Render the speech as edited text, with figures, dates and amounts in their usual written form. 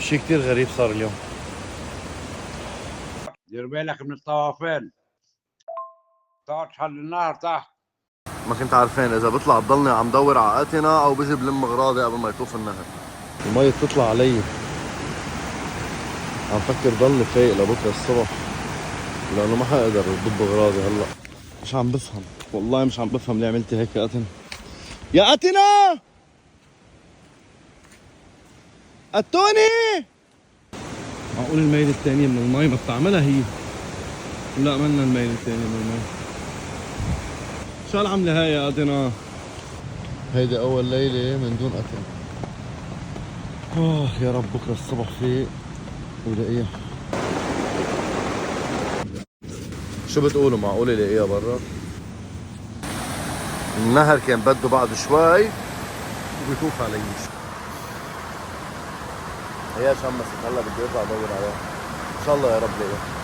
شيء كتير غريب صار اليوم. دير بالك من الطوافين، تقعد حل النهر تحت. ما كنت عارفين اذا بطلع بضلني عم دور على اتنا او بجي بلم اغراضي قبل ما يطوف النهر. المي بتطلع علي، عم فكر ضلني فايق لبكره الصبح لانه ما حقدر اضب اغراضي هلا. مش عم بفهم والله، مش عم بفهم ليه عملتي هيك يا اتنا. يا اتنا اتوني. معقول الميل الثانية من المي ما بتعملها هي؟ لا منا الميل الثانية من المي. شو العملة هاي يا اتنا؟ هيدي أول ليلة من دون أتن. يا رب بكرة الصبح فيق ولاقيها. شو بتقولوا، معقول الاقيها برا؟ النهر كان بده بعد شوي وبيطوف علي. هي شمست، هلا بدي ارجع ادور عليها. ان شاء الله يا رب لاقيها.